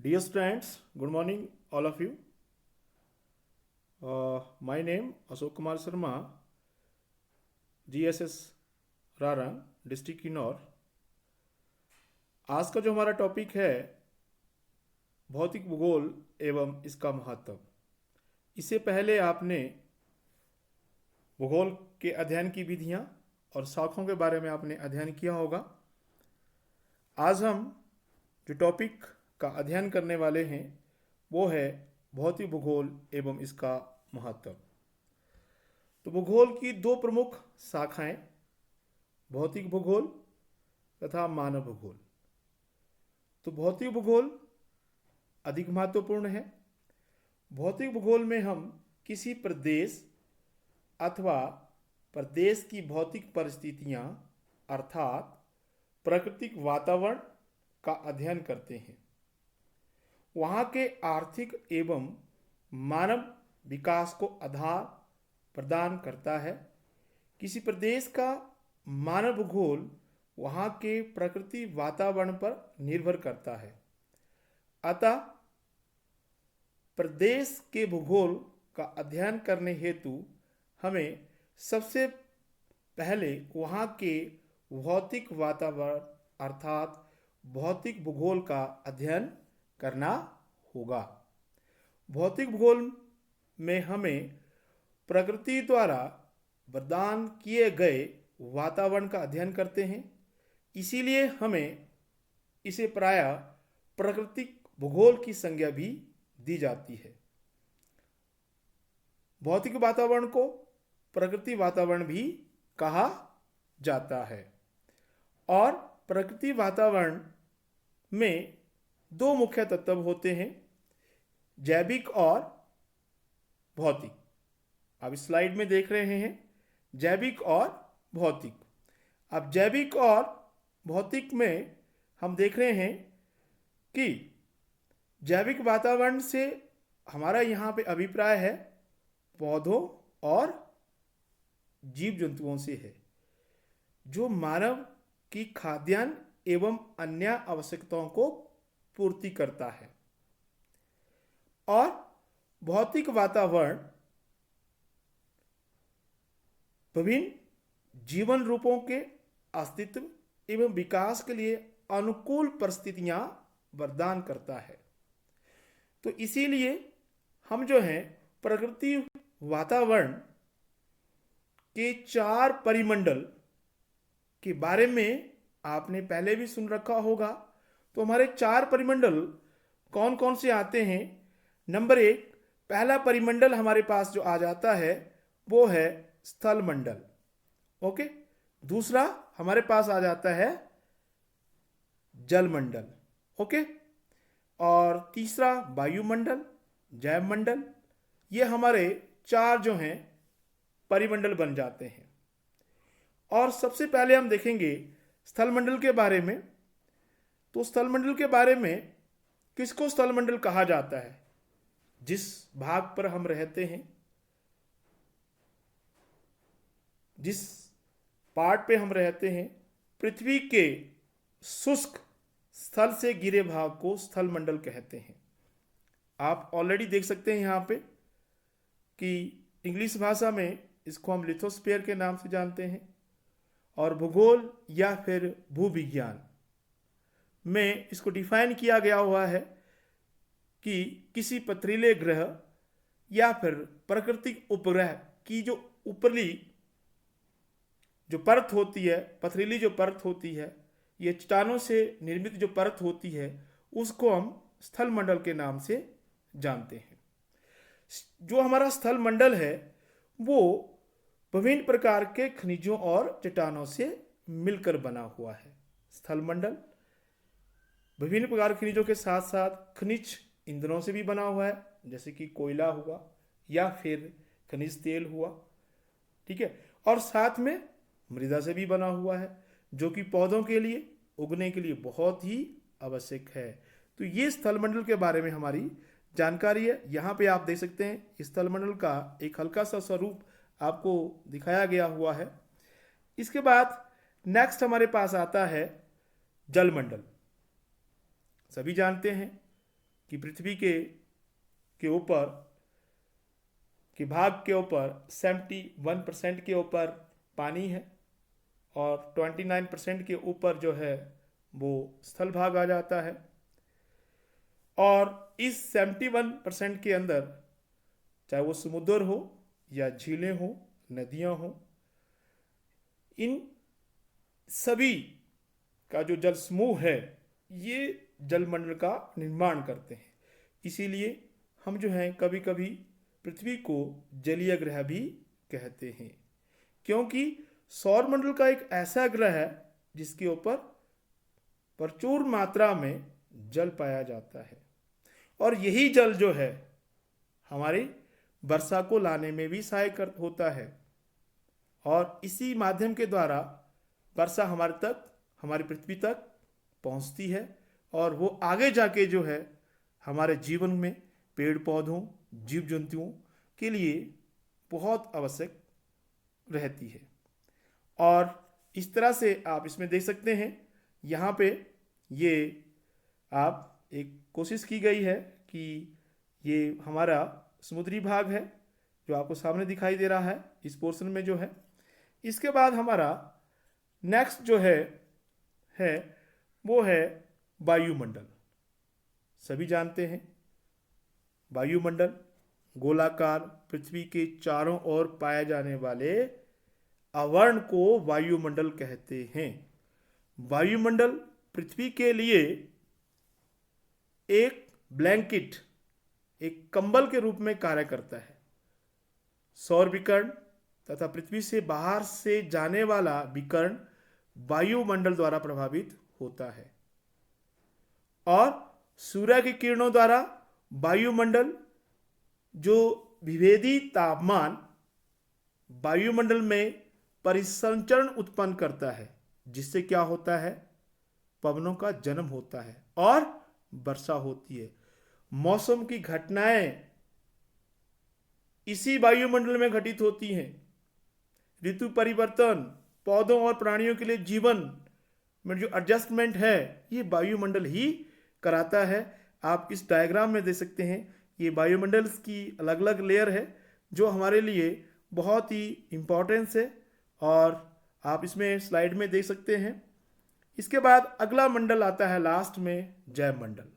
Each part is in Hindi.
Dear students, good morning, all of you. My name Ashok Kumar Sharma, GSS Rarang, district Kinnaur. आज का जो हमारा टॉपिक है भौतिक भूगोल एवं इसका महत्व। इससे पहले आपने भूगोल के अध्ययन की विधियां और शाखाओं के बारे में आपने अध्ययन किया होगा। आज हम जो टॉपिक का अध्ययन करने वाले हैं वो है भौतिक भूगोल एवं इसका महत्व। तो भूगोल की दो प्रमुख शाखाएं भौतिक भूगोल तथा मानव भूगोल। तो भौतिक भूगोल अधिक महत्वपूर्ण है। भौतिक भूगोल में हम किसी प्रदेश अथवा प्रदेश की भौतिक परिस्थितियां अर्थात प्राकृतिक वातावरण का अध्ययन करते हैं। वहाँ के आर्थिक एवं मानव विकास को आधार प्रदान करता है। किसी प्रदेश का मानव भूगोल वहाँ के प्रकृति वातावरण पर निर्भर करता है। अतः प्रदेश के भूगोल का अध्ययन करने हेतु हमें सबसे पहले वहाँ के भौतिक वातावरण अर्थात भौतिक भूगोल का अध्ययन करना होगा। भौतिक भूगोल में हमें प्रकृति द्वारा प्रदान किए गए वातावरण का अध्ययन करते हैं, इसीलिए हमें इसे प्रायः प्राकृतिक भूगोल की संज्ञा भी दी जाती है। भौतिक वातावरण को प्रकृति वातावरण भी कहा जाता है। और प्रकृति वातावरण में दो मुख्य तत्व होते हैं, जैविक और भौतिक। आप इस स्लाइड में देख रहे हैं जैविक और भौतिक। अब जैविक और भौतिक में हम देख रहे हैं कि जैविक वातावरण से हमारा यहाँ पे अभिप्राय है पौधों और जीव जंतुओं से है, जो मानव की खाद्यान्न एवं अन्य आवश्यकताओं को पूर्ति करता है। और भौतिक वातावरण विभिन्न जीवन रूपों के अस्तित्व एवं विकास के लिए अनुकूल परिस्थितियां प्रदान करता है। तो इसीलिए हम जो हैं प्रकृति वातावरण के चार परिमंडल के बारे में आपने पहले भी सुन रखा होगा। तो हमारे चार परिमंडल कौन कौन से आते हैं? नंबर एक, पहला परिमंडल हमारे पास जो आ जाता है वो है स्थल मंडल। ओके। दूसरा हमारे पास आ जाता है जल मंडल। ओके। और तीसरा वायुमंडल, जैव मंडल। ये हमारे चार जो हैं परिमंडल बन जाते हैं। और सबसे पहले हम देखेंगे स्थल मंडल के बारे में। तो स्थल मंडल के बारे में किसको स्थल मंडल कहा जाता है? जिस भाग पर हम रहते हैं, जिस पार्ट पे हम रहते हैं, पृथ्वी के शुष्क स्थल से गिरे भाग को स्थल मंडल कहते हैं। आप ऑलरेडी देख सकते हैं यहाँ पे कि इंग्लिश भाषा में इसको हम लिथोस्फीयर के नाम से जानते हैं। और भूगोल या फिर भूविज्ञान में इसको डिफाइन किया गया हुआ है कि किसी पथरीले ग्रह या फिर प्राकृतिक उपग्रह की जो ऊपरली जो परत होती है, पथरीली जो परत होती है, ये चट्टानों से निर्मित जो परत होती है, उसको हम स्थल मंडल के नाम से जानते हैं। जो हमारा स्थल मंडल है वो विभिन्न प्रकार के खनिजों और चट्टानों से मिलकर बना हुआ है। स्थल मंडल विभिन्न प्रकार के खनिजों के साथ साथ खनिज ईंधनों से भी बना हुआ है, जैसे कि कोयला हुआ या फिर खनिज तेल हुआ। ठीक है। और साथ में मृदा से भी बना हुआ है, जो कि पौधों के लिए उगने के लिए बहुत ही आवश्यक है। तो ये स्थल मंडल के बारे में हमारी जानकारी है। यहाँ पे आप देख सकते हैं स्थल मंडल का एक हल्का सा स्वरूप आपको दिखाया गया हुआ है। इसके बाद नेक्स्ट हमारे पास आता है जल मंडल। सभी जानते हैं कि पृथ्वी के ऊपर के भाग के ऊपर 71% के ऊपर पानी है और 29% के ऊपर जो है वो स्थल भाग आ जाता है। और इस 71% के अंदर चाहे वो समुद्र हो या झीलें हो, नदियां हो, इन सभी का जो जल समूह है ये जलमंडल का निर्माण करते हैं। इसीलिए हम जो हैं कभी कभी पृथ्वी को जलीय ग्रह भी कहते हैं, क्योंकि सौरमंडल का एक ऐसा ग्रह है जिसके ऊपर प्रचुर मात्रा में जल पाया जाता है और यही जल जो है हमारी वर्षा को लाने में भी सहायक होता है और इसी माध्यम के द्वारा वर्षा हमारी पृथ्वी तक पहुंचती है और वो आगे जाके जो है हमारे जीवन में पेड़ पौधों, जीव जंतुओं के लिए बहुत आवश्यक रहती है। और इस तरह से आप इसमें देख सकते हैं, यहाँ पे ये आप एक कोशिश की गई है कि ये हमारा समुद्री भाग है जो आपको सामने दिखाई दे रहा है इस पोर्शन में जो है। इसके बाद हमारा नेक्स्ट जो है वो है वायुमंडल। सभी जानते हैं वायुमंडल गोलाकार पृथ्वी के चारों ओर पाए जाने वाले आवरण को वायुमंडल कहते हैं। वायुमंडल पृथ्वी के लिए एक ब्लैंकेट, एक कंबल के रूप में कार्य करता है। सौर विकिरण तथा पृथ्वी से बाहर से जाने वाला विकिरण वायुमंडल द्वारा प्रभावित होता है और सूर्य की किरणों द्वारा वायुमंडल जो विभेदी तापमान वायुमंडल में परिसंचरण उत्पन्न करता है, जिससे क्या होता है, पवनों का जन्म होता है और वर्षा होती है। मौसम की घटनाएं इसी वायुमंडल में घटित होती हैं। ऋतु परिवर्तन, पौधों और प्राणियों के लिए जीवन में जो एडजस्टमेंट है ये वायुमंडल ही कराता है। आप इस डायग्राम में देख सकते हैं, ये वायुमंडल की अलग अलग लेयर है जो हमारे लिए बहुत ही इम्पोर्टेंस है और आप इसमें स्लाइड में देख सकते हैं। इसके बाद अगला मंडल आता है लास्ट में, जैवमंडल।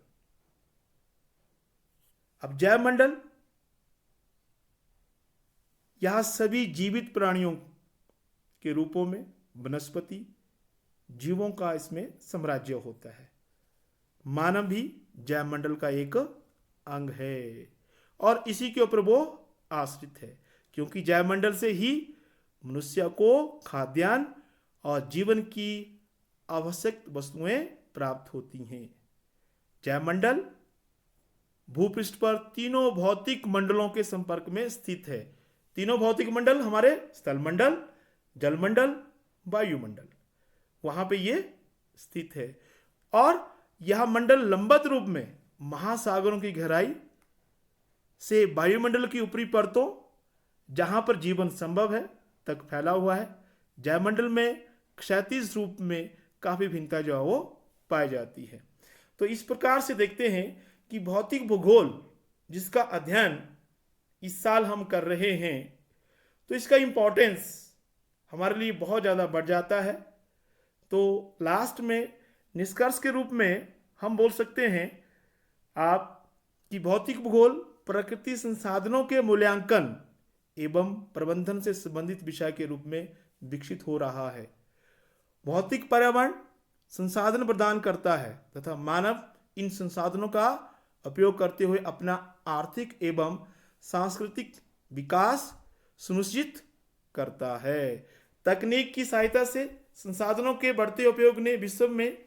अब जैवमंडल यहां सभी जीवित प्राणियों के रूपों में वनस्पति जीवों का इसमें साम्राज्य होता है। मानव भी जैवमंडल का एक अंग है और इसी के ऊपर वो आश्रित है, क्योंकि जैवमंडल से ही मनुष्य को खाद्यान्न और जीवन की आवश्यक वस्तुएं प्राप्त होती हैं। जैवमंडल भूपृष्ठ पर तीनों भौतिक मंडलों के संपर्क में स्थित है। तीनों भौतिक मंडल हमारे स्थलमंडल, जलमंडल, वायुमंडल, वहां पे ये स्थित है और यह मंडल लंबवत रूप में महासागरों की गहराई से वायुमंडल की ऊपरी परतों जहां पर जीवन संभव है तक फैला हुआ है। जैवमंडल में क्षैतिज रूप में काफी भिन्नता जो है वो पाई जाती है। तो इस प्रकार से देखते हैं कि भौतिक भूगोल जिसका अध्ययन इस साल हम कर रहे हैं, तो इसका इम्पोर्टेंस हमारे लिए बहुत ज़्यादा बढ़ जाता है। तो लास्ट में निष्कर्ष के रूप में हम बोल सकते हैं आप कि भौतिक भूगोल प्रकृति संसाधनों के मूल्यांकन एवं प्रबंधन से संबंधित विषय के रूप में विकसित हो रहा है। भौतिक पर्यावरण संसाधन प्रदान करता है तथा मानव इन संसाधनों का उपयोग करते हुए अपना आर्थिक एवं सांस्कृतिक विकास सुनिश्चित करता है। तकनीक की सहायता से संसाधनों के बढ़ते उपयोग ने विश्व में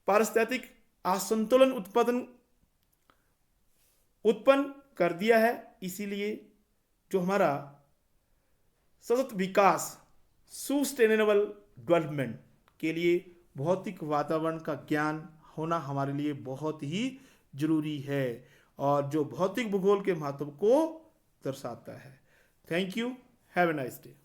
पारिस्थितिक असंतुलन उत्पन्न कर दिया है। इसीलिए जो हमारा सतत विकास, सस्टेनेबल डेवलपमेंट के लिए भौतिक वातावरण का ज्ञान होना हमारे लिए बहुत ही जरूरी है और जो भौतिक भूगोल के महत्व को दर्शाता है। Thank you, have a nice day.